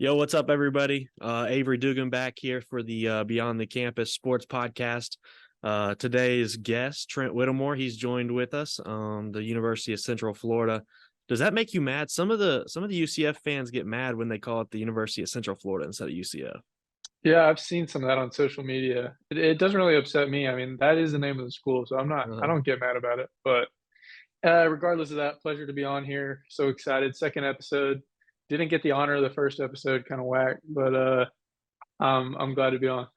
Yo, what's up, everybody? Avery Dugan back here for the Beyond the Campus Sports Podcast. Today's guest, Trent Whittemore, he's joined with us, the University of Central Florida. Does that make you mad? Some of the UCF fans get mad when they call it the University of Central Florida instead of UCF. Yeah, I've seen some of that on social media. It doesn't really upset me. I mean, that is the name of the school, so I Uh-huh. don't get mad about it. But regardless of that, pleasure to be on here. So excited. Second episode. Didn't get the honor of the first episode, kind of whack, but I'm glad to be on.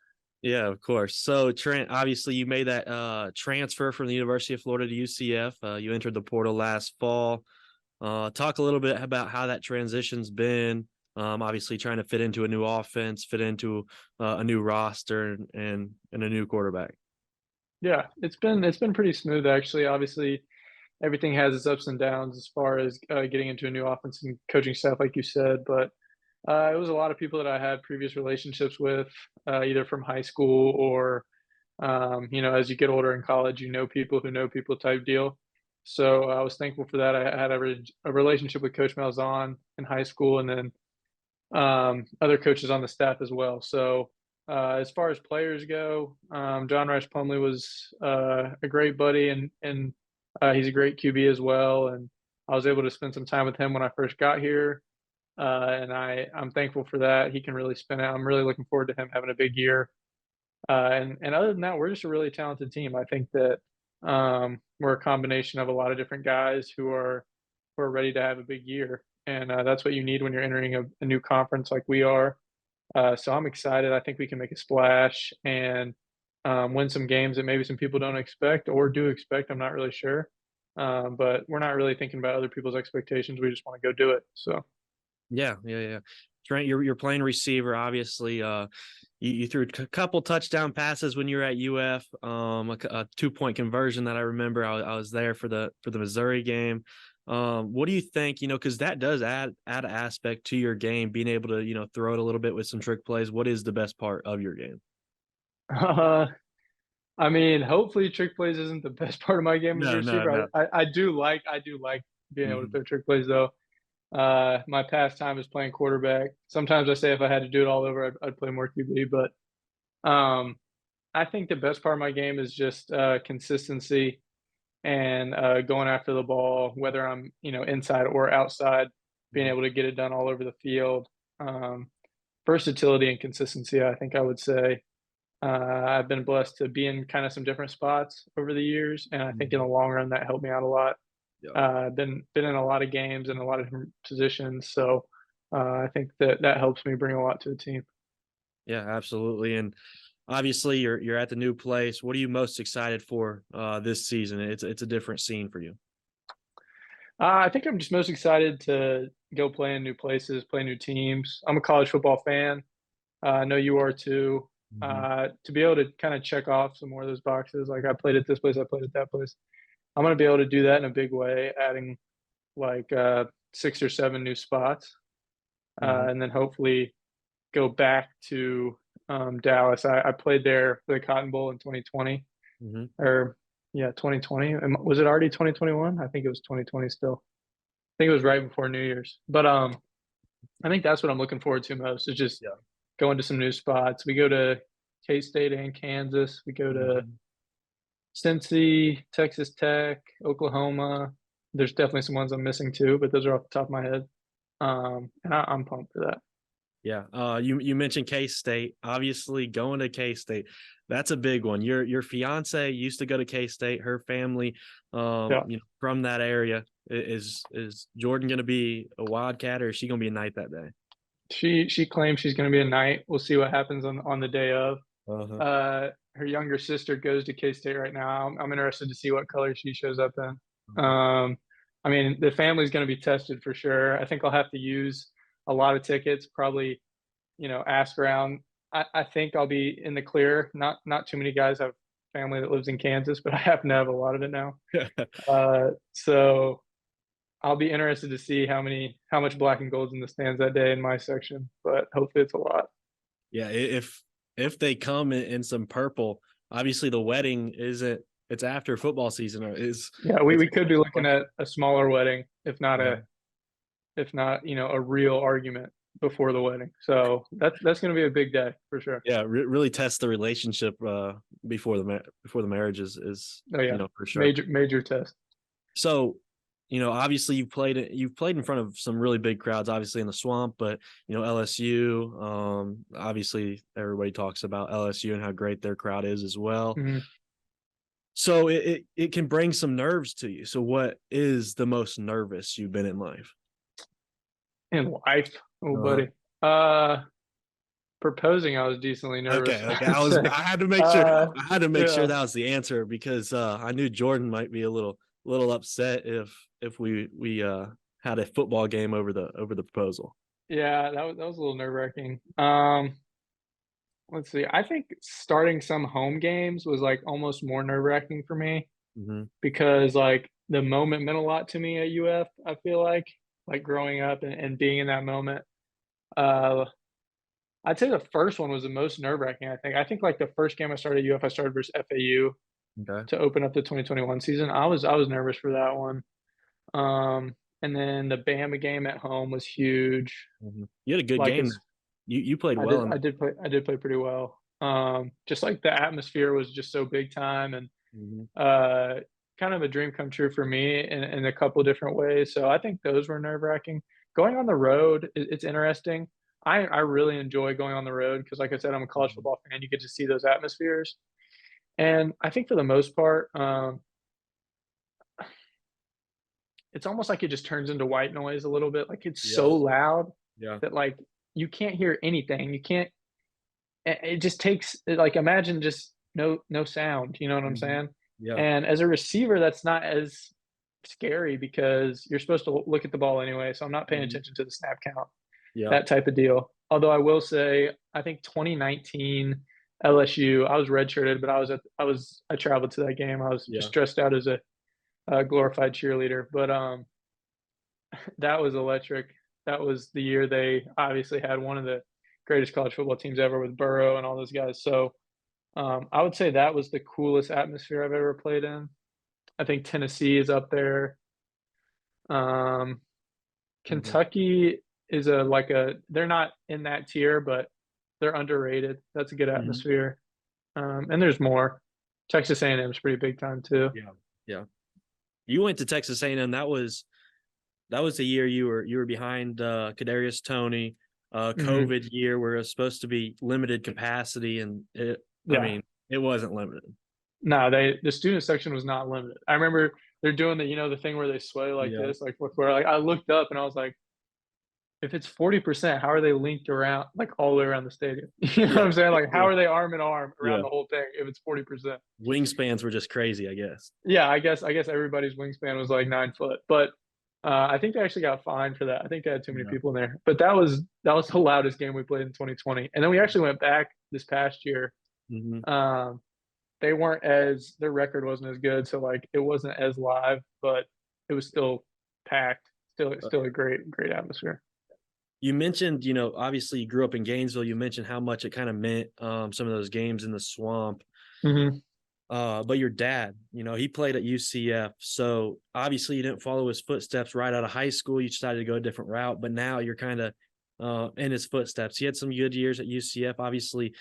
Yeah, of course. So, Trent, obviously, you made that transfer from the University of Florida to UCF. You entered the portal last fall. Talk a little bit about how that transition's been. Obviously, trying to fit into a new offense, fit into a new roster, and a new quarterback. Yeah, it's been pretty smooth actually. Obviously, everything has its ups and downs as far as getting into a new offense and coaching staff, like you said. But it was a lot of people that I had previous relationships with, either from high school or as you get older in college, you know people who know people type deal. So I was thankful for that. I had a relationship with Coach Malzahn in high school, and then other coaches on the staff as well. So as far as players go, John Rice Plumley was a great buddy, and he's a great QB as well. And I was able to spend some time with him when I first got here, and I'm thankful for that. He can really spin out. I'm really looking forward to him having a big year. And other than that, we're just a really talented team. I think that we're a combination of a lot of different guys who are ready to have a big year, and that's what you need when you're entering a new conference like we are. So I'm excited. I think we can make a splash and win some games that maybe some people don't expect or do expect. I'm not really sure, but we're not really thinking about other people's expectations. We just want to go do it. So. Yeah. Trent, you're playing receiver, obviously. You threw a couple touchdown passes when you were at UF. A 2-point conversion that I remember. I was there for the Missouri game. What do you think? Because that does add an aspect to your game, being able to throw it a little bit with some trick plays. What is the best part of your game? Uh, I mean, hopefully trick plays isn't the best part of my game as a No, no, receiver. no. I do like being able to Mhm. throw trick plays though. My pastime is playing quarterback. Sometimes I say if I had to do it all over, I'd play more QB. But um, I think the best part of my game is just consistency and going after the ball, whether I'm inside or outside, being able to get it done all over the field. Um, Versatility and consistency, I think I would say. I've been blessed to be in kind of some different spots over the years, and I think in Mhm. the long run that helped me out a lot. Yeah. Been in a lot of games in a lot of different positions, so I think that helps me bring a lot to the team. Yeah, absolutely. And obviously, you're at the new place. What are you most excited for this season? It's a different scene for you. I think I'm just most excited to go play in new places, play new teams. I'm a college football fan. I know you are too. Mhm. To be able to kind of check off some more of those boxes, like I played at this place, I played at that place. I'm going to be able to do that in a big way, adding like 6 or 7 new spots, Mhm. and then hopefully go back to Dallas. I played there for the Cotton Bowl in 2020, Mhm. or yeah, 2020. Was it already 2021? I think it was 2020 still. I think it was right before New Year's. But I think that's what I'm looking forward to most is just Yeah. going to some new spots. We go to K State and Kansas. We go to Mhm. Cincy, Texas Tech, Oklahoma. There's definitely some ones I'm missing too, but those are off the top of my head. And I'm pumped for that. Yeah. You mentioned K-State. Obviously, going to K-State, that's a big one. Your fiance used to go to K-State. Her family, Yeah. from that area. Is Jordan going to be a Wildcat, or is she going to be a Knight that day? She claims she's going to be a Knight. We'll see what happens on the day of. Uh-huh. Her younger sister goes to K State right now. I'm interested to see what color she shows up in. Mhm. I mean, the family's going to be tested for sure. I think I'll have to use a lot of tickets. Probably, ask around. I think I'll be in the clear. Not too many guys have family that lives in Kansas, but I happen to have a lot of it now. So I'll be interested to see how much black and gold's in the stands that day in my section. But hopefully, it's a lot. Yeah. If they come in some purple, obviously the wedding isn't. It's after football season. Or is Yeah, we, it's we could be looking at a smaller wedding, if not uh, a real argument. before the wedding. So that's going to be a big day for sure. Yeah, really test the relationship before before the marriage is Oh yeah, for sure. major test. So, obviously you've played in front of some really big crowds, obviously in the Swamp, but LSU, obviously everybody talks about LSU and how great their crowd is as well. Mhm. So it can bring some nerves to you. So what is the most nervous you've been in life? And life, oh Uh-huh. buddy. Proposing, I was decently nervous. Okay, okay. I'd say. I had to make sure Uh, yeah, that was the answer because I knew Jordan might be a little upset if we had a football game over the proposal. yeah, that was a little nerve wracking. Let's see. I think starting some home games was like almost more nerve wracking for me Hmm. because like the moment meant a lot to me at UF. I feel like growing up and being in that moment. Uh, I'd say the first one was the most nerve wracking. I think like the first game I started at UF, I started versus FAU Okay. to open up the 2021 season. I was nervous for that one. And then the Bama game at home was huge. Hmm. You had a good Like game. it's You played I well did in I that. did play I did play pretty well. Just like the atmosphere was just so big time and Hmm. uh kind of a dream come true for me in a couple different ways. So I think those were nerve wracking. Going on the road, it's interesting. I really enjoy going on the road because, like I said, I'm a college Hmm. football fan. You get to see those atmospheres, and I think for the most part, it's almost like it just turns into white noise a little bit. Like it's so Yeah. loud Yeah. that like you can't hear anything. You can't. It just takes like imagine just no sound. You know what I'm Hmm. saying? Yeah. And as a receiver, that's not as scary because you're supposed to look at the ball anyway. So I'm not paying Hmm. attention to the snap count, Yeah. that type of deal. Although I will say, I think 2019 LSU, I was redshirted, but I traveled to that game. I was Yeah. just dressed out as a glorified cheerleader, but that was electric. That was the year they obviously had one of the greatest college football teams ever with Burrow and all those guys. So I would say that was the coolest atmosphere I've ever played in. I think Tennessee is up there. Um, Hmm. Kentucky is a like a they're not in that tier, but they're underrated. That's a good Hmm. atmosphere. And there's more. Texas A&M is pretty big time too. Yeah. Yeah. You went to Texas A&M. That was the year you were behind Kadarius Toney, Mhm. COVID year where it was supposed to be limited capacity, and I Yeah. mean, it wasn't limited. No, the student section was not limited. I remember they're doing the thing where they sway like Yeah. this, like fourth quarter. Like I looked up and I was like, if it's 40%, how are they linked around like all the way around the stadium? You know what Yeah. I'm saying? Like how Yeah. are they arm in arm around Yeah. the whole thing if it's 40%? Wingspans were just crazy, I guess. Yeah, I guess everybody's wingspan was like 9 foot, but I think they actually got fined for that. I think they had too many Yeah. people in there. But that was the loudest game we played in 2020, and then we actually went back this past year. Hmm. Um, they weren't as their record wasn't as good, so like it wasn't as live, but it was still packed. Still a great atmosphere. You mentioned, obviously you grew up in Gainesville. You mentioned how much it kind of meant some of those games in the Swamp. Hmm. But your dad, he played at UCF. So obviously you didn't follow his footsteps right out of high school. You decided to go a different route, but now you're kind of in his footsteps. He had some good years at UCF, obviously,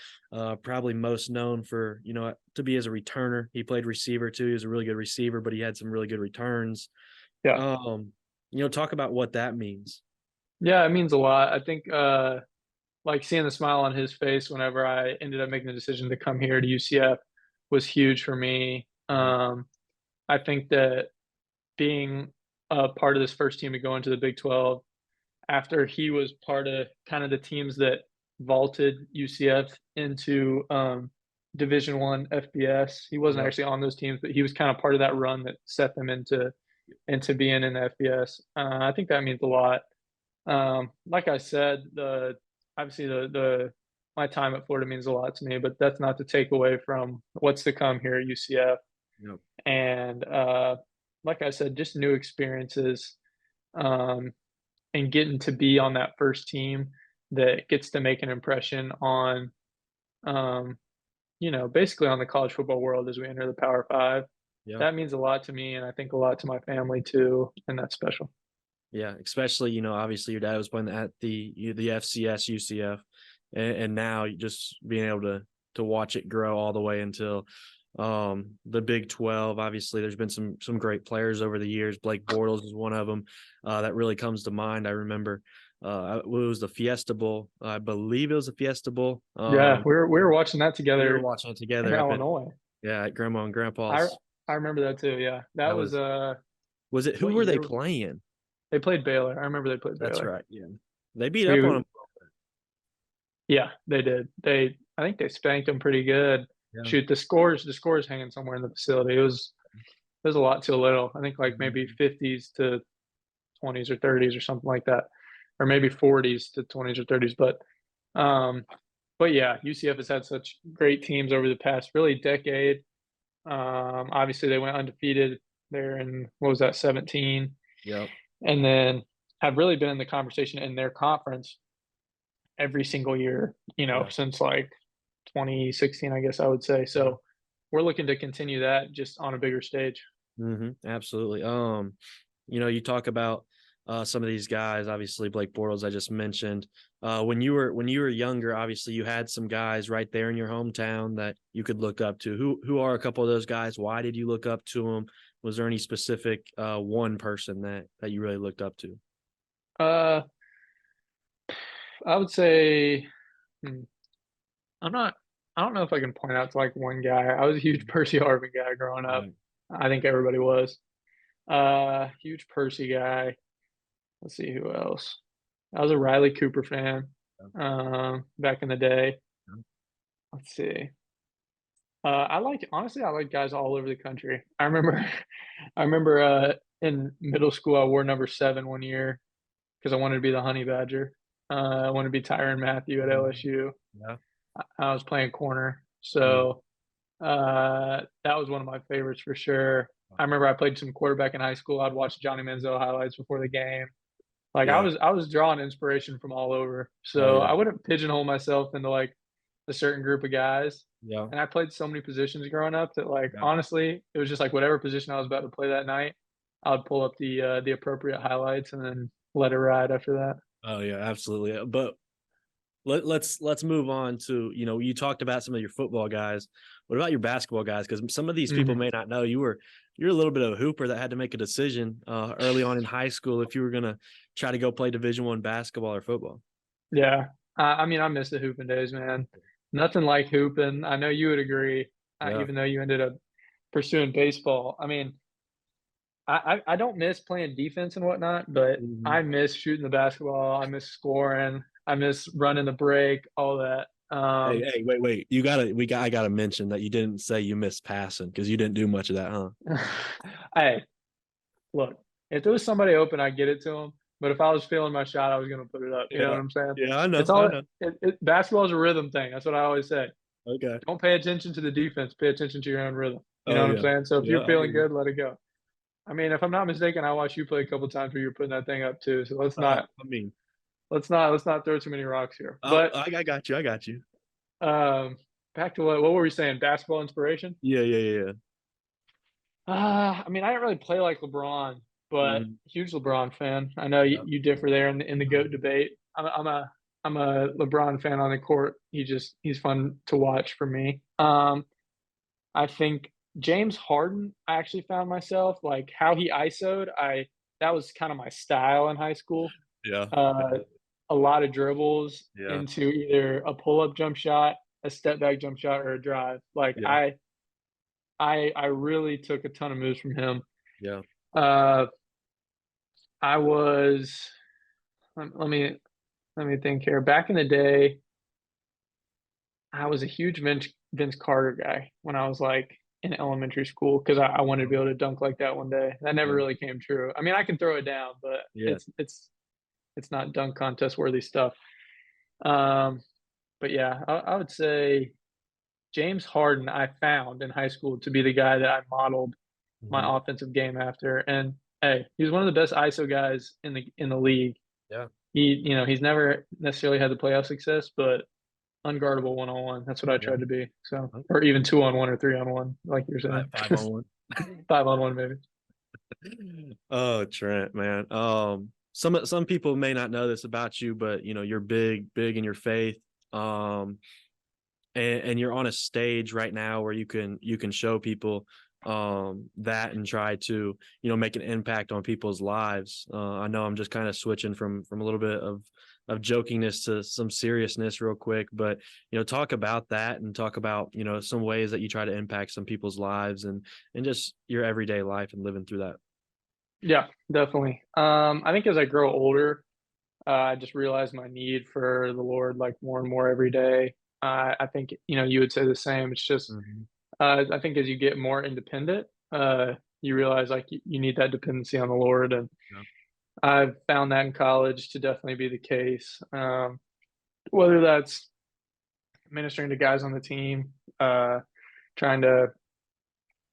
probably most known for, to be as a returner. He played receiver too. He was a really good receiver, but he had some really good returns. Yeah, Um, talk about what that means. yeah, it means a lot. I think like seeing the smile on his face whenever I ended up making the decision to come here to UCF was huge for me. Mhm. I think that being a part of this first team to go into the Big 12 after he was part of kind of the teams that vaulted UCF into Division One FBS. He wasn't Yep. actually on those teams, but he was kind of part of that run that set them into being in the FBS. I think that means a lot. Like I said, the obviously the my time at Florida means a lot to me, but that's not to take away from what's to come here at UCF. Yep. And like I said, just new experiences um, and getting to be on that first team that gets to make an impression on, um, basically on the college football world as we enter the Power Five. Yeah. That means a lot to me, and I think a lot to my family too, and that's special. Yeah, especially, obviously your dad was playing at the FCS UCF, and now you just being able to watch it grow all the way until the Big 12. Obviously, there's been some great players over the years. Blake Bortles is one of them that really comes to mind. I remember it was the Fiesta Bowl. I believe it was the Fiesta Bowl. Yeah, we were watching that We were together watching it in together up at Illinois. at Grandma and I Grandpa's. I remember that too. Yeah, that That was was it? Who what were they year? playing? They played Baylor. I remember they played That's Baylor. right. Yeah, they beat up on We them. Yeah, they did. I think they spanked them pretty good. Yeah. Shoot, the scores hanging somewhere in the facility. It was a lot too little. I think like maybe Mhm. 50s to 20s or 30s or something like that, or maybe 40s to 20s or 30s. Um, but yeah, UCF has had such great teams over the past really decade. Obviously, they went undefeated there in what was that 17, Yep. and then have really been in the conversation in their conference every single year, Yeah. since like 2016, I guess I would say. Yeah. So we're looking to continue that just on a bigger stage. Absolutely. You talk about some of these guys, obviously Blake Bortles, I just mentioned. When you were younger, obviously you had some guys right there in your hometown that you could look up to. Who are a couple of those guys? Why did you look up to them? Was there any specific one person that you really looked up to? Uh, I would say, hmm, I'm not. I don't know if I can point out to like one guy. I was a huge Mhm. Percy Harvin guy growing up. Right. I think everybody was. Huge Percy guy. Let's see who else. I was a Riley Cooper fan. Back in the day. Let's see. I like guys all over the country. I remember, in middle school, I wore number 7 one year because I wanted to be the Honey Badger. I wanted to be Tyrann Mathieu at Mhm. LSU. Yeah. I was playing corner, Yeah. so that was one of my favorites for sure. I remember I played some quarterback in high school. I'd watch Johnny Manziel highlights before the game. Like I Yeah. was I was drawing inspiration from all over. Oh So yeah. I wouldn't pigeonhole myself into like a certain group of guys. Yeah. And I played so many positions growing up that like Yeah. honestly, it was just like whatever position I was about to play that night, I would pull up the appropriate highlights and then let it ride after that. Oh yeah, absolutely. But let's move on to, you talked about some of your football guys. What about your basketball guys? Because some of these people Mhm. may not know you're a little bit of a hooper that had to make a decision early on in high school if you were gonna try to go play Division I basketball or football. Yeah. I mean, I miss the hooping days, man. Nothing like hooping. I know you would agree, Yeah. even though you ended up pursuing baseball. I mean, I don't miss playing defense and whatnot, but Mhm. I miss shooting the basketball. I miss scoring. I miss running the break, all that. Hey, wait. I gotta mention that you didn't say you missed passing because you didn't do much of that, huh? Hey, look, if there was somebody open, I'd get it to them. But if I was feeling my shot, I was going to put it up. You know Yeah. what I'm saying? Yeah, I know. It's I all know. basketball is a rhythm thing. That's what I always say. Okay. Don't pay attention to the defense. Pay attention to your own rhythm. You know Oh what I'm yeah. saying? So if Yeah, you're I feeling agree. good, let it go. I mean, if I'm not mistaken, I watched you play a couple times where you're putting that thing up too. So I mean, let's not throw too many rocks here. oh, But I got you. I got you. um, back to what were we saying? Basketball inspiration? Yeah. I mean, I didn't really play like LeBron, but Mhm. huge LeBron fan. I know Yep. you differ there in the GOAT debate. I'm a LeBron fan on the court. He's fun to watch for me. I think James Harden, I actually found myself like how he ISO'd. I That was kind of my style in high school. Yeah. Uh, a lot of dribbles Yeah. into either a pull up jump shot, a step back jump shot, or a drive. Like Yeah. I really took a ton of moves from him. Yeah. Uh, I was let me think here. Back in the day, I was a huge Vince Carter guy when I was like in elementary school because I wanted to be able to dunk like that one day. That never Yeah. really came true. I mean, I can throw it down, but Yeah. it's not dunk contest worthy stuff. Um, but yeah, I would say James Harden I found in high school to be the guy that I modeled Mhm. my offensive game after. And hey, he's one of the best ISO guys in the league. Yeah. He's never necessarily had the playoff success, but unguardable one on one. That's what I Yeah. tried to be. So, Okay. or even 2 on 1 or 3 on 1, like you're saying. Five on one. 5 on 1, maybe. Oh, Trent, man. some people may not know this about you, but you're big in your faith. Um, and you're on a stage right now where you can show people that and try to make an impact on people's lives. I know I'm just kind of switching from a little bit of jokingness to some seriousness real quick, but talk about that and talk about some ways that you try to impact some people's lives and just your everyday life and living through that. Yeah, definitely. I think as I grow older, I just realize my need for the Lord, like, more and more every day. I think, you would say the same. It's just, Hmm. I think as you get more independent, you realize, like, you need that dependency on the Lord, and Yeah. I've found that in college to definitely be the case. Whether that's ministering to guys on the team, trying to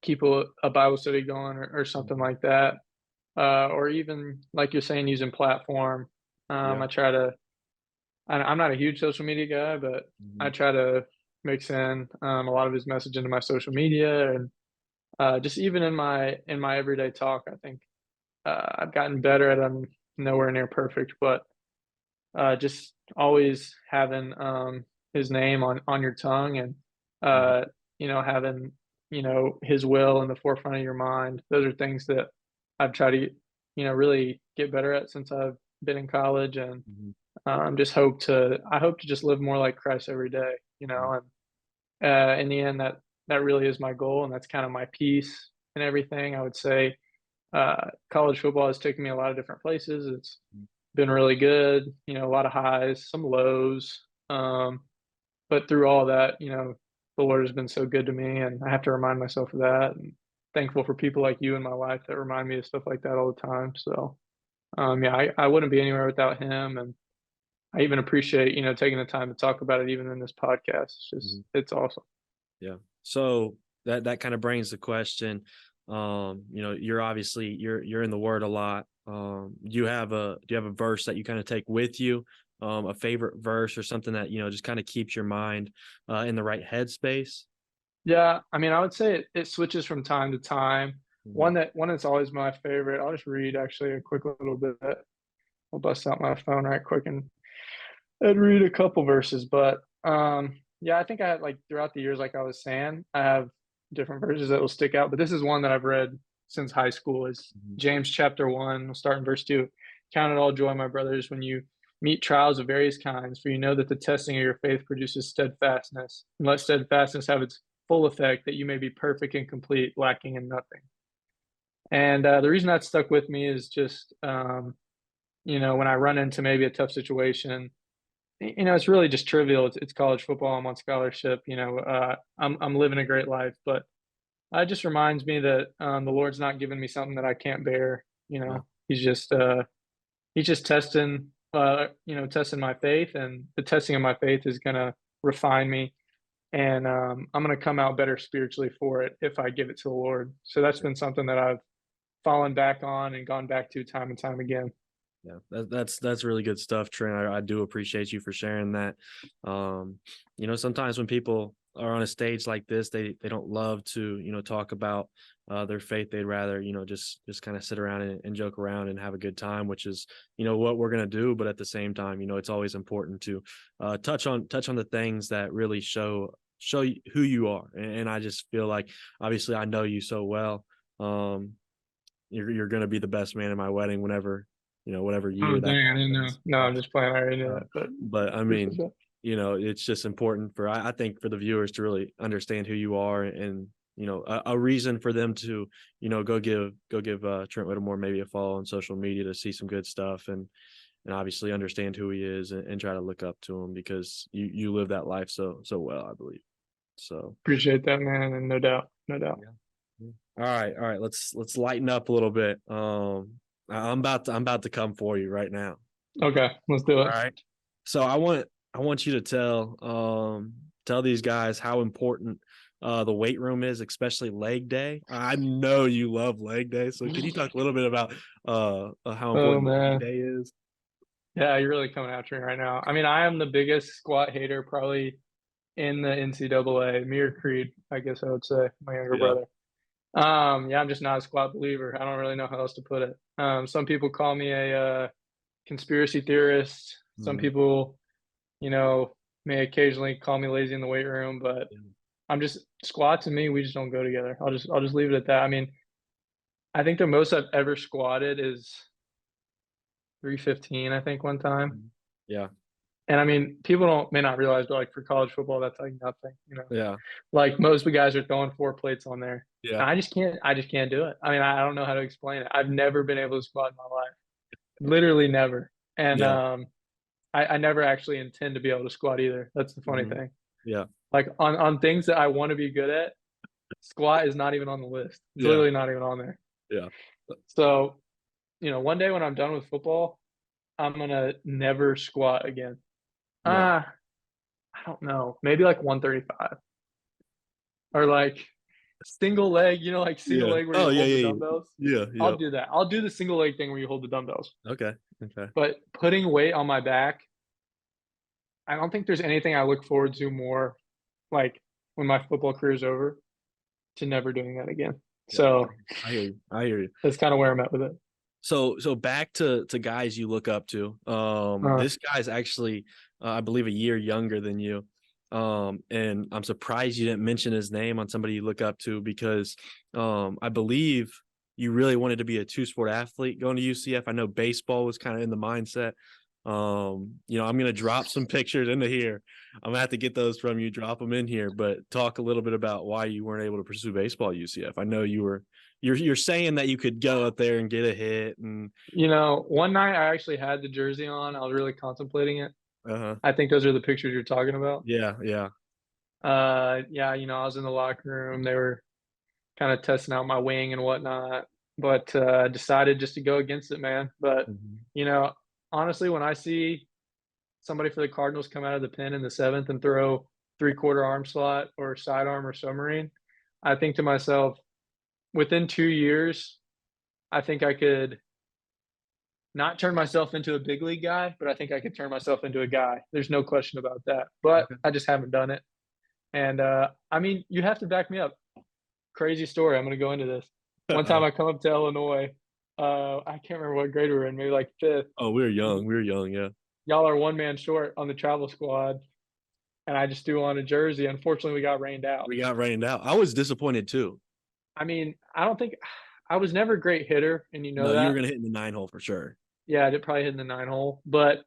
keep a Bible study going or something Hmm. like that, or even, like you're saying, using platform. Yeah. I try to I'm not a huge social media guy, but I Hmm. try to mix in, a lot of his message into my social media, and, just even in my everyday talk, I think, I've gotten better at. I'm nowhere near perfect, but, just always having, his name on your tongue, and, Hmm. uh, having, his will in the forefront of your mind. Those are things that I've tried to, really get better at since I've been in college, and Hmm. just I hope to just live more like Christ every day, and, in the end, that really is my goal, and that's kind of my peace and everything. I would say, college football has taken me a lot of different places. It's been really good, a lot of highs, some lows, but through all that, the Lord has been so good to me, and I have to remind myself of that, and thankful for people like you in my life that remind me of stuff like that all the time. So, yeah, I wouldn't be anywhere without him, and I even appreciate, taking the time to talk about it even in this podcast. Hmm. It's awesome. Yeah. So that kind of brings the question. You're obviously you're in the word a lot. Do you have a verse that you kind of take with you? A favorite verse or something that, just kind of keeps your mind in the right headspace? Yeah, I mean, I would say it switches from time to time. Hmm. One that's always my favorite, I'll just read actually a quick little bit. I'll bust out my phone right quick and read a couple verses, but, yeah, I think I had, like, throughout the years, like I was saying, I have different verses that will stick out, but this is one that I've read since high school. Is Hmm. James chapter 1, we'll start in verse 2. "Count it all joy, my brothers, when you meet trials of various kinds, for you know that the testing of your faith produces steadfastness. And let steadfastness have its full effect, that you may be perfect and complete, lacking in nothing." And, the reason that stuck with me is just, when I run into maybe a tough situation, it's really just trivial. It's college football. I'm on scholarship. I'm living a great life, but it just reminds me that, the Lord's not giving me something that I can't bear. Yeah. He's just testing, testing my faith, and the testing of my faith is gonna refine me, and, I'm gonna come out better spiritually for it if I give it to the Lord. So that's been something that I've fallen back on and gone back to time and time again. Yeah, that's really good stuff, Trent. I do appreciate you for sharing that. Sometimes when people are on a stage like this, they don't love to talk about their faith. They'd rather just kind of sit around and joke around and have a good time, which is what we're gonna do. But at the same time, it's always important to touch on the things that really show you who you are. And I just feel like obviously I know you so well. Um, you're gonna be the best man in my wedding whenever whatever Oh, year that dang, I didn't know. happens. No, I'm just playing. I already knew Uh, that, but but I appreciate mean, that. it's just important for I think for the viewers to really understand who you are and a reason for them to go give Trent Whittemore maybe a follow on social media to see some good stuff and obviously understand who he is and try to look up to him because you live that life so well, I believe. So Appreciate that, man, and no doubt, no doubt. yeah. Yeah. All right. Let's lighten up a little bit. I'm about to come for you right now. Okay, let's do All it. right. So I want you to tell these guys how important the weight room is, especially leg day. I know you love leg day, so can you talk a little bit about how Oh, important leg man. day is? Yeah, you're really coming after me right now. I mean, I am the biggest squat hater probably in the NCAA. Me or Creed, I guess I would say, my younger Yeah. brother. Yeah, I'm just not a squat believer. I don't really know how else to put it. Some people call me a conspiracy theorists. Some Mhm. people, you know, may occasionally call me lazy in the weight room, but Yeah. I'm just squats and me, we just don't go together. I'll just leave it at that. I mean, I think the most I've ever squatted is 315, I think, one time. Mhm. Yeah. And I mean, people don't may not realize, but like for college football, that's like nothing, you know. Yeah. Like most of the guys are throwing 4 plates on there. Yeah. And I just can't do it. I mean, I don't know how to explain it. I've never been able to squat in my life. Literally never. And Yeah. I never actually intend to be able to squat either. That's the funny Mhm. thing. Yeah. Like on things that I want to be good at, squat is not even on the list. It's Yeah. literally not even on there. Yeah. So, one day when I'm done with football, I'm gonna never squat again. Yeah. Ah, I don't know. Maybe like 135 or like single leg, like single Yeah. leg where you Oh, yeah, hold the yeah, yeah. dumbbells. Yeah, I'll yep. do that. I'll do the single leg thing where you hold the dumbbells. Okay. Okay. But putting weight on my back, I don't think there's anything I look forward to more, like when my football career is over, to never doing that again. Yeah. So I hear you. I hear you. that's kind of where I'm at with it. So back to guys you look up to. Uh, This guy's actually, I believe, a year younger than you. And I'm surprised you didn't mention his name on somebody you look up to because, I believe you really wanted to be a two-sport athlete going to UCF. I know baseball was kind of in the mindset. I'm gonna drop some pictures into here. I'm gonna have to get those from you, drop them in here, but talk a little bit about why you weren't able to pursue baseball at UCF. I know you're saying that you could go out there and get a hit and one night I actually had the jersey on. I was really contemplating it. uh-huh. I think those are the pictures you're talking about. Yeah, yeah. Yeah, I was in the locker room. They were kind of testing out my wing and whatnot, but I decided just to go against it, man. But Mhm. you know, honestly, when I see somebody for the Cardinals come out of the pen in the seventh and throw three-quarter arm slot or sidearm or submarine, I think to myself, within 2 years, I think I could not turn myself into a big league guy, but I think I could turn myself into a guy. There's no question about that. But Okay. I just haven't done it. And I mean, you have to back me up. Crazy story. I'm going to go into this. One time Uh-oh. I come up to Illinois. I can't remember what grade we were in, maybe like fifth. Oh, we were young. We were young, yeah. Y'all are one man short on the travel squad, and I just threw on a jersey. Unfortunately, we got rained out. We got rained out. I was disappointed too. I mean, I don't think I was never a great hitter, and you know No, you were that. gonna hit in the 9 hole for sure. Yeah, I did probably hit in the 9 hole, but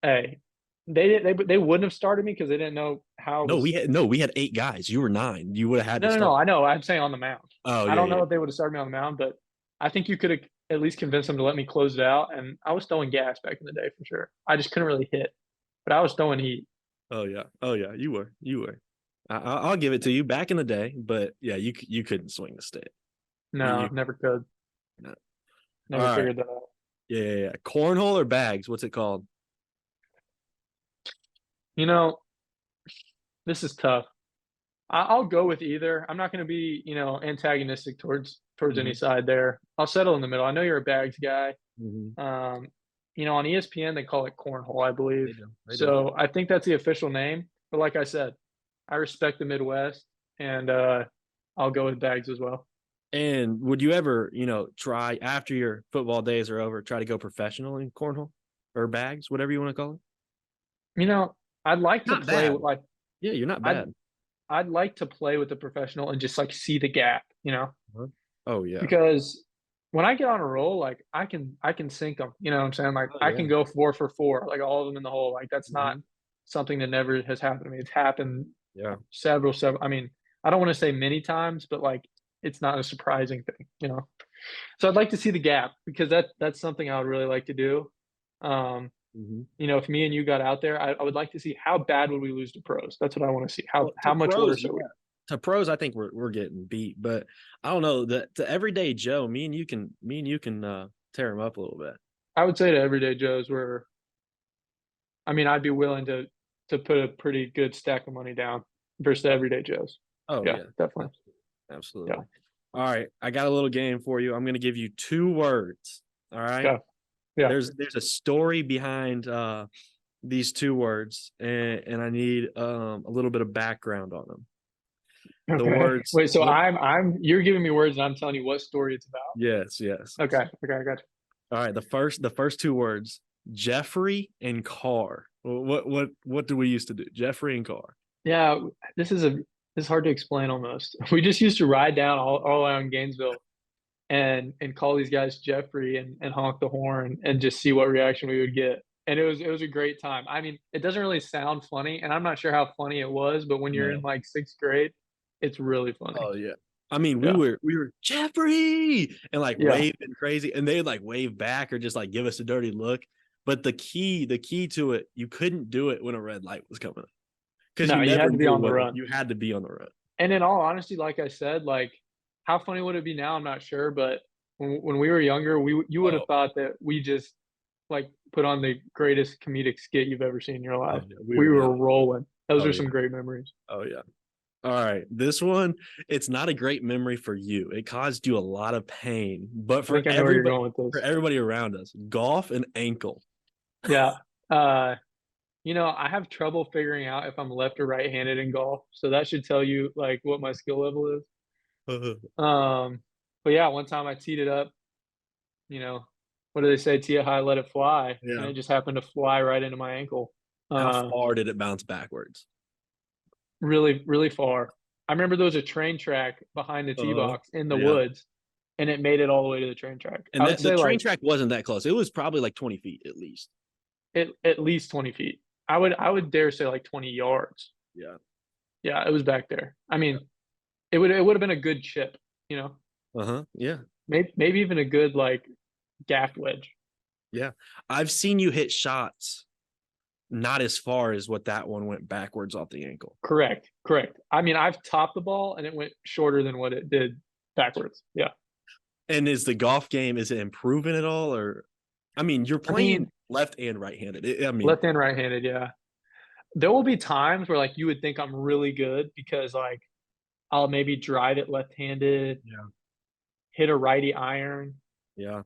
hey, they wouldn't have started me because they didn't know how it was. No, we had 8 guys. You were 9. You would have had to No, no, no. start. I know. I'm saying on the mound. Oh, I yeah, don't yeah. know if they would have started me on the mound, but I think you could have at least convinced them to let me close it out. And I was throwing gas back in the day for sure. I just couldn't really hit, but I was throwing heat. Oh, yeah. Oh, yeah. You were. You were. I'll give it to you back in the day, but yeah, you couldn't swing the stick. No, You never could. no. All Never right. figured that out. Yeah, yeah, yeah. Cornhole or bags? What's it called? You know, this is tough. I'll go with either. I'm not going to be, antagonistic towards any Hmm. side there. I'll settle in the middle. I know you're a bags guy. Hmm. Um, on ESPN they call it cornhole, I believe. They do. They do. So I think that's the official name. But like I said, I respect the Midwest, and I'll go with bags as well. And would you ever, try after your football days are over, try to go professional in cornhole or bags, whatever you want to call it? You know, I'd like to Not play bad. with like Yeah, you're not I'd bad. I'd like to play with the professional and just like see the gap. Huh? Oh yeah. Because when I get on a roll, like I can sink them. You know what I'm saying? Like Oh I yeah. can go 4 for 4, like all of them in the hole. Like that's not Hmm. something that never has happened to me. It's happened Yeah. several. I mean, I don't want to say many times, but like it's not a surprising thing. So I'd like to see the gap because that's something I would really like to do. Um, Hmm. if me and you got out there, I would like to see how bad would we lose to pros. That's what I want to see. How Well, to how much pros, worse are we? yeah. To pros, I think we're getting beat, but I don't know that to everyday Joe, me and you can tear him up a little bit. I would say to everyday Joes, where I mean, I'd be willing to put a pretty good stack of money down versus the Oh, everyday Joes. oh Yeah, yeah, definitely. absolutely, Yeah. absolutely. All right, I got a little game for you. I'm going to give you 2 words. All right. Yeah. Yeah. There's a story behind these 2 words, and I need a little bit of background on them. The Okay. words. Wait, so you're giving me words and I'm telling you what story it's about. Yes, yes. Okay. Okay, I got you. All right, the first two words, Jeffrey and Carr. What do we used to do? Jeffrey and Carr. Yeah, this is hard to explain almost. We just used to ride down all around Gainesville and call these guys Jeffrey and honk the horn and just see what reaction we would get. And it was a great time. I mean, it doesn't really sound funny, and I'm not sure how funny it was, but when you're in No. like sixth grade, it's really funny. Oh yeah. I mean, we Yeah. were we were Jeffrey and like Yeah. waving crazy, and they'd like wave back or just like give us a dirty look. But the key to it, you couldn't do it when a red light was coming up because you No, you never had to be knew on the what run. you had to be on the run. And in all honesty, like I said, like how funny would it be now? I'm not sure, but when we were younger, you would have Oh, thought that we just like put on the greatest comedic skit you've ever seen in your oh life. yeah, we We were were good. rolling. Those Oh are yeah, some great memories. oh yeah. All right, this one, it's not a great memory for you. It caused you a lot of pain, but I think I know where you're going with for this. everybody around us, golf and ankle. Yeah. I have trouble figuring out if I'm left or right-handed in golf, so that should tell you like what my skill level is. Um, but yeah, one time I teed it up, you know, what do they say? Tee it high, let it fly, and Yeah. it just happened to fly right into my ankle. How Uh, far did it bounce backwards? Really, really far. I remember there was a train track behind the tee Uh, box in the yeah. woods, and it made it all the way to the train track. And I would that the say train like track wasn't that close. It was probably like 20 feet at least. at least 20 feet. I would dare say like 20 yards. Yeah. Yeah, it was back there. I mean, it would have been a good chip, you know, Uh-huh. Yeah. maybe even a good like gaff wedge. Yeah. I've seen you hit shots not as far as what that one went backwards off the ankle. Correct, correct. I mean, I've topped the ball and it went shorter than what it did backwards. Yeah. And is the golf game, is it improving at all? Or I mean, you're I mean, playing left and right-handed. I mean, left and right-handed, yeah. There will be times where like you would think I'm really good because like I'll maybe drive it left-handed, yeah, hit a righty iron, yeah,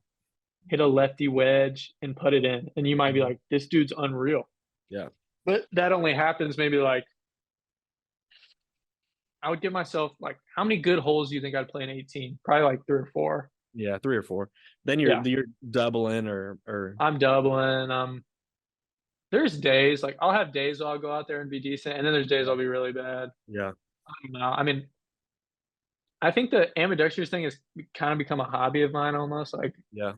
hit a lefty wedge, and put it in. And you might be mhm, like, this dude's unreal. yeah, But that only happens maybe like I would give myself like how many good holes do you think I'd play in 18? Probably like three or four. yeah, three or four. Then you're Yeah. you're doubling or I'm doubling. There's days like I'll have days I'll go out there and be decent, and then there's days I'll be really bad. yeah, I don't know. I mean, I think the ambidextrous thing has kind of become a hobby of mine almost. Like yeah,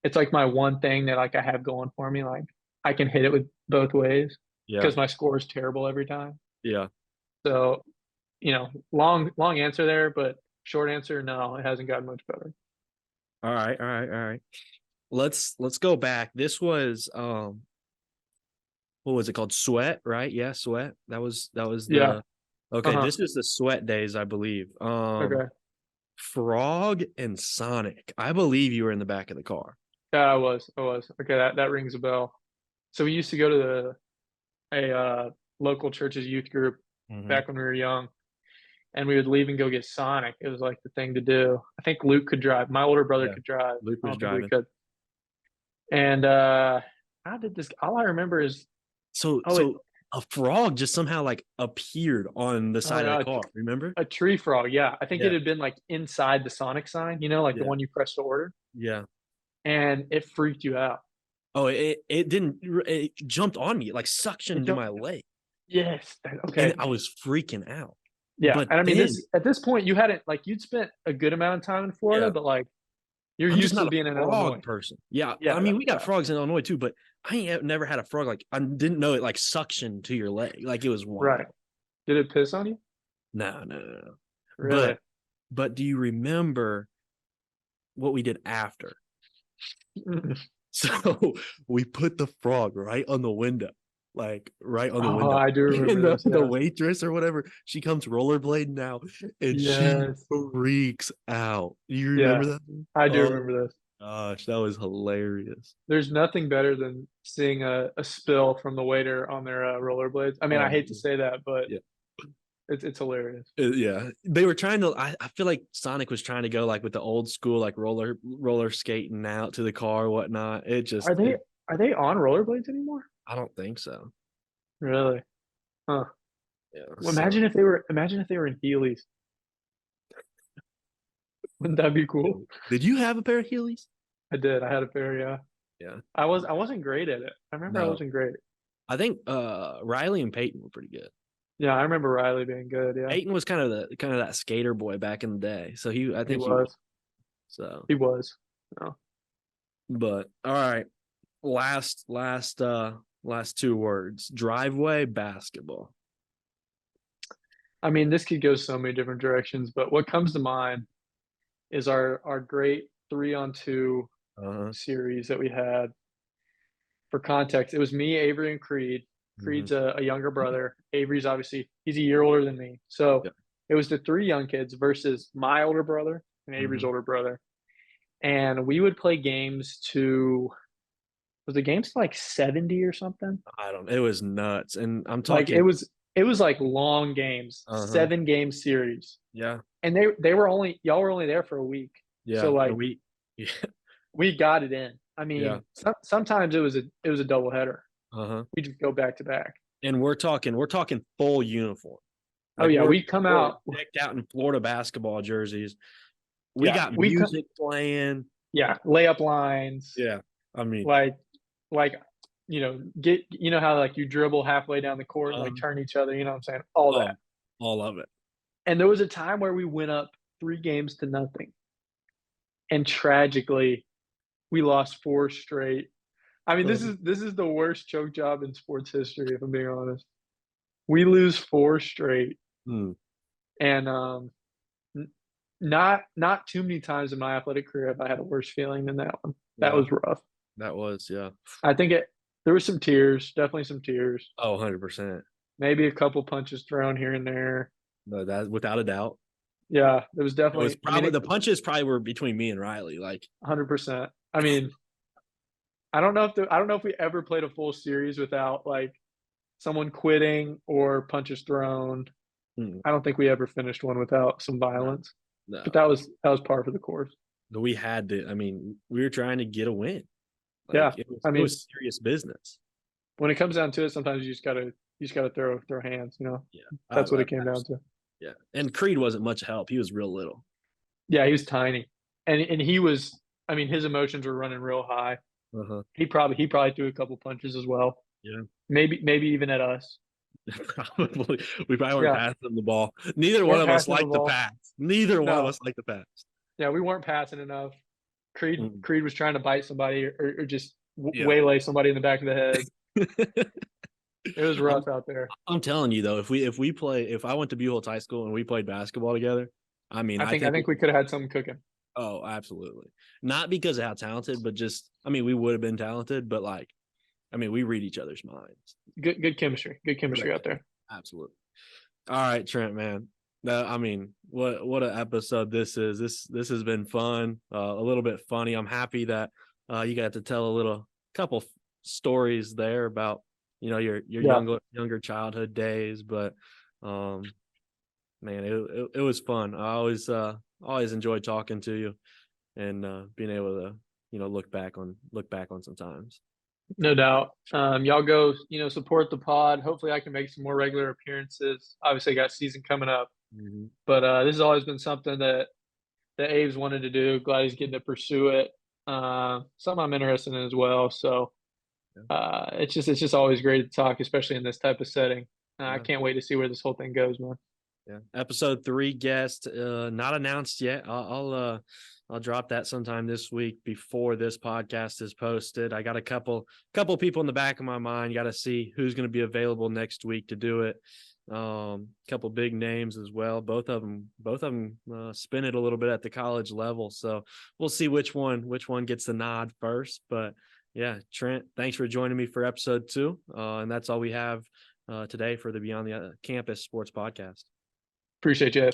it's like my one thing that like I have going for me. Like I can hit it with both ways yeah, because my score is terrible every time. yeah. So, long answer there, but short answer, no, it hasn't gotten much better. All right, all right, all right. Let's go back. This was what was it called? Sweat, right? Yeah, sweat. That was Yeah. the okay. Uh-huh. This is the sweat days, I believe. Okay. Frog and Sonic. I believe you were in the back of the car. Yeah, I was. I was. Okay, that rings a bell. So we used to go to a local church's youth group Hmm. back when we were young, and we would leave and go get Sonic. It was like the thing to do. I think Luke could drive. My older brother Yeah, could drive. Luke I was don't think we driving. could. And how did this? All I remember is So oh, so a frog just somehow like appeared on the oh side of the no, car. Remember? a tree frog. Yeah, I think it Yeah, had been like inside the Sonic sign. Like the yeah, one you press to order, yeah. and it freaked you out. Oh, it didn't. It jumped on me, like It suctioned to don't. my leg, Yes. and Okay. I was freaking out. Yeah, But and I mean then, this at this point you hadn't like you'd spent a good amount of time in Florida, yeah, but like you're I'm just used to not a being in frog Illinois. person. Yeah, I Yeah, mean yeah, we got yeah. frogs in Illinois too, but I ain't never had a frog like I didn't know it like suction to your leg, like it was Right. wild. Did it piss on you? No, no, no, no. Really? But do you remember what we did after? So we put the frog right on the window, like right on the Oh, window. I do And remember the, this, the yes. waitress or whatever, she comes rollerblading now and she Yes. freaks out. You remember Yeah, that? I do Oh remember this. gosh, that was hilarious. There's nothing better than seeing a spill from the waiter on their rollerblades. I mean, I Oh hate to say that, but yeah. it's hilarious. Yeah, they were trying to. I feel like Sonic was trying to go like with the old school, like roller skating out to the car, or whatnot. It Are just, they are they on rollerblades anymore? I don't think so. Really? Huh. Yeah. Well, So imagine if they were in Heelys. Wouldn't that be cool? did you have a pair of Heelys? I did. I had a pair, yeah. Yeah. I wasn't great at it. I remember I No, wasn't great. I think Riley and Peyton were pretty good. Yeah, I remember Riley being good, yeah. Peyton was kind of that skater boy back in the day. So I He think he was. was. So, He was. Oh. but all right. Last two words. Driveway basketball. I mean, this could go so many different directions, but what comes to mind is our great 3-on-2 Uh-huh. series that we had. For context, it was me, Avery, and Creed. Hmm. Creed's a younger brother. Avery's obviously he's a year older than me. So Yeah. it was the 3 young kids versus my older brother and Avery's Hmm. older brother. And we would play games to was the games to like 70 or something? I don't. It was nuts, and I'm Like talking. it was like long games, Uh-huh. 7 game series. Yeah. And they were only y'all were only there for a week. So Yeah. And like yeah. we got it in. I Yeah. mean, sometimes it was a double header. Uh-huh. We just go back to back. And we're talking full uniform. Oh Like yeah, we're we come we're out. decked out in Florida basketball jerseys. We Yeah, got we come. music playing. Yeah, layup lines. Yeah. I mean, Like like get how like you dribble halfway down the court and like um, turn each other. You know what I'm saying? All that. oh, all of it. And there was a time where we went up 3 games to nothing, and tragically we lost 4 straight. I mean, Uh, this is the worst choke job in sports history, if I'm being honest. We lose 4 straight, hmm, and n- not too many times in my athletic career have I had a worse feeling than that one. That yeah, was rough. that was, yeah. I think it there was some tears, definitely some tears. Oh, 100%. Maybe a couple punches thrown here and there. No, that without a doubt. Yeah, it was It was definitely. I mean, probably the punches probably were between me and Riley. Like, 100%. I mean, I don't know if we ever played a full series without like someone quitting or punches thrown. hmm, I don't think we ever finished one without some no, violence. But no. that was par for the course. We had to, I mean, we were trying to get a win. Yeah, Like I it mean, was serious business. when it comes down to it, sometimes you just gotta throw hands. Yeah. That's what it came down to. Yeah. And Creed wasn't much help. He was real little. Yeah, he was tiny, and he was. I mean, his emotions were running real high. Uh-huh. He probably threw a couple punches as well. Yeah. Maybe even at us. Probably. We probably weren't Yeah, passing the ball. Neither one weren't of us passing the liked the ball. pass. Neither one of No, us liked the pass. yeah, we weren't passing enough. Mm. Creed was trying to bite somebody or just Yeah. waylay somebody in the back of the head. It was I'm rough out there. I'm telling you though, if I went to Buchholz High School and we played basketball together, I mean, I I think think we could have had something cooking. oh, absolutely. Not because of how talented, but just I mean, we would have been talented, but like I mean, we read each other's minds. Good chemistry. Good chemistry Great. out there. Absolutely. All right, Trent, man. I mean, what an episode this is. This has been fun, a little bit funny. I'm happy that you got to tell couple stories there about your Yeah. younger childhood days. But man, it was fun. I always enjoyed talking to you and being able to look back on some times. No doubt. Y'all go, support the pod. Hopefully I can make some more regular appearances. Obviously I got season coming up. Mm-hmm. But this has always been something that Abe's wanted to do. Glad he's getting to pursue it. Something I'm interested in as well. So Yeah. it's just always great to talk, especially in this type of setting. I Yeah. can't wait to see where this whole thing goes, man. Yeah. Episode 3 guest, not announced yet. I'll drop that sometime this week before this podcast is posted. I got a couple people in the back of my mind. Got to see who's going to be available next week to do it. Couple big names as well. Both of them spin it a little bit at the college level. So we'll see which one gets the nod first. But yeah, Trent, thanks for joining me for episode 2. And that's all we have today for the Beyond the Campus Sports Podcast. Appreciate you.